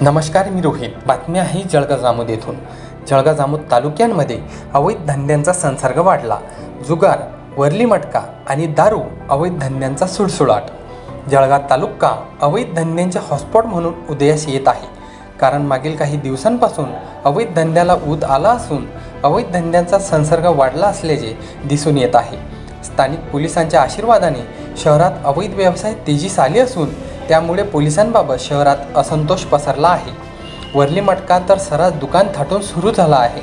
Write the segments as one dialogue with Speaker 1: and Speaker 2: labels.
Speaker 1: नमस्कार, मी रोहित. बातमी आहे जळगाव जामोद येथून. जळगाव जामोद तालुक्यांमध्ये अवैध धंद्यांचा संसर्ग वाढला. जुगार, वरली मटका आणि दारू अवैध धंद्यांचा सुळसुळाट. जळगाव तालुका अवैध धंद्यांचे हॉटस्पॉट म्हणून उदयास येत आहे. कारण मागील काही दिवसांपासून अवैध धंद्याला ऊत आला असून अवैध धंद्यांचा संसर्ग वाढला असल्याचे दिसून येत आहे. स्थानिक पोलिसांच्या आशीर्वादाने शहरात अवैध व्यवसाय तेजीस आले असून त्यामुळे पोलिसांबाबत शहरात असंतोष पसरला आहे. वरली मटका तर सर्रास दुकान थाटून सुरू झाला आहे.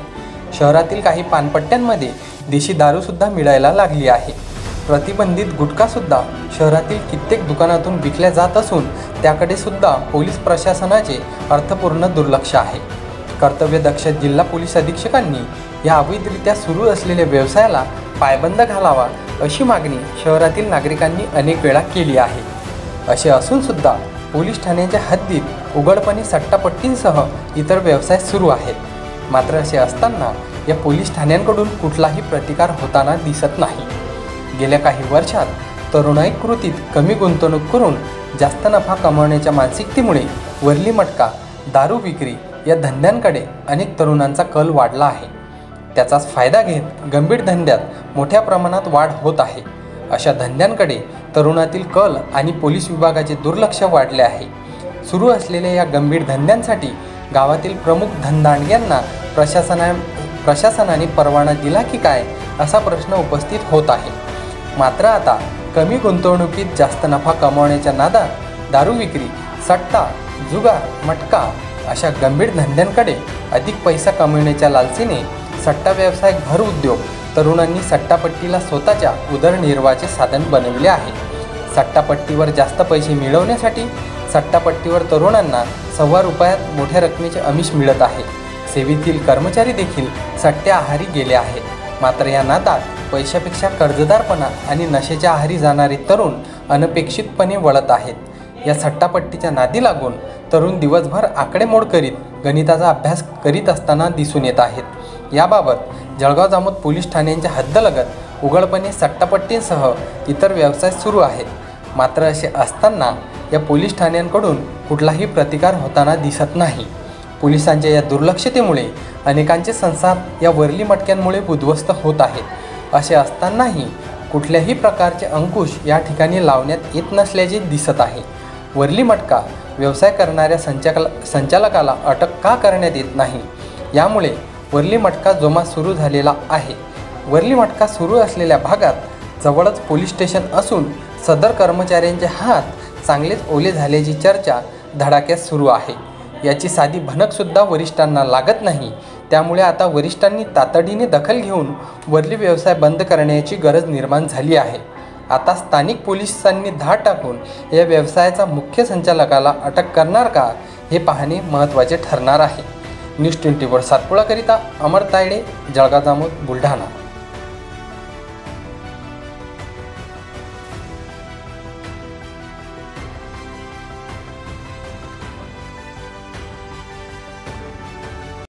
Speaker 1: शहरातील काही पानपट्ट्यांमध्ये देशी दारूसुद्धा मिळायला लागली आहे. प्रतिबंधित गुटखासुद्धा शहरातील कित्येक दुकानातून विकल्या जात असून त्याकडे सुद्धा पोलीस प्रशासनाचे अर्थपूर्ण दुर्लक्ष आहे. कर्तव्यदक्ष जिल्हा पोलीस अधीक्षकांनी या अवैधरित्या सुरू असलेल्या व्यवसायाला पायबंद घालावा अशी मागणी शहरातील नागरिकांनी अनेक वेळा केली आहे. असे असून सुद्धा पोलीस ठाण्याच्या हद्दीत उघडपणे सट्टापट्टींसह इतर व्यवसाय सुरू आहेत. मात्र असे असताना या पोलीस ठाण्यांकडून कुठलाही प्रतिकार होताना दिसत नाही. गेल्या काही वर्षात तरुणाई कृतीत कमी गुंतवणूक करून जास्त नफा कमवण्याच्या मानसिकतेमुळे वरली मटका, दारू विक्री या धंद्यांकडे अनेक तरुणांचा कल वाढला आहे. त्याचाच फायदा घेत गंभीर धंद्यात मोठ्या प्रमाणात वाढ होत आहे. अशा धंद्यांकडे तरुणातील कल आणि पोलीस विभागाचे दुर्लक्ष वाढले आहे. सुरू असलेल्या या गंभीर धंद्यांसाठी गावातील प्रमुख धनदांडग्यांना प्रशासनाने परवाना दिला की काय असा प्रश्न उपस्थित होत आहे. मात्र आता कमी गुंतवणुकीत जास्त नफा कमावण्याच्या नादात दारू विक्री, सट्टा, जुगार, मटका अशा गंभीर धंद्यांकडे अधिक पैसा कमविण्याच्या लालसेने सट्टा व्यवसाय, घर उद्योग तरुणांनी सट्टापट्टीला स्वतःच्या उदरनिर्वाहाचे साधन बनविले आहे. सट्टापट्टीवर जास्त पैसे मिळवण्यासाठी सट्टापट्टीवर तरुणांना ₹1.25 मोठ्या रकमेचे आमिष मिळत आहे. सेवेतील कर्मचारी देखील सट्ट्या आहारी गेले आहेत. मात्र या नादात पैशापेक्षा कर्जदारपणा आणि नशेच्या आहारी जाणारे तरुण अनपेक्षितपणे वळत आहेत. या सट्टापट्टीच्या नादी लागून तरुण दिवसभर आकडेमोड करीत गणिताचा अभ्यास करीत असताना दिसून येत आहेत. याबाबत जळगाव जामोद पोलीस ठाण्यांच्या हद्दलगत उघडपणे सट्टापट्टींसह इतर व्यवसाय सुरू आहेत. मात्र असे असताना या पोलीस ठाण्यांकडून कुठलाही प्रतिकार होताना दिसत नाही. पोलिसांच्या या दुर्लक्षतेमुळे अनेकांचे संसार या वरली मटक्यांमुळे उद्ध्वस्त होत आहेत. असे असतानाही कुठल्याही प्रकारचे अंकुश या ठिकाणी लावण्यात येत नसल्याचे दिसत आहे. वरली मटका व्यवसाय करणाऱ्या संचालकाला अटक का करण्यात येत नाही, यामुळे वरली मटका जोमात सुरू झालेला आहे. वरली मटका सुरू असलेल्या भागात जवळच पोलीस स्टेशन असून सदर कर्मचाऱ्यांचे हात चांगलेच ओले झाल्याची चर्चा धडाक्यात सुरू आहे. याची साधी भनकसुद्धा वरिष्ठांना लागत नाही. त्यामुळे आता वरिष्ठांनी तातडीने दखल घेऊन वरली व्यवसाय बंद करण्याची गरज निर्माण झाली आहे. आता स्थानिक पोलिसांनी धाड टाकून या व्यवसायाचा मुख्य संचालकाला अटक करणार का हे पाहणे महत्त्वाचे ठरणार आहे. न्यूज 24 सातपुडाकरिता अमर तायडे, जळगाव जामोद, बुलढाणा.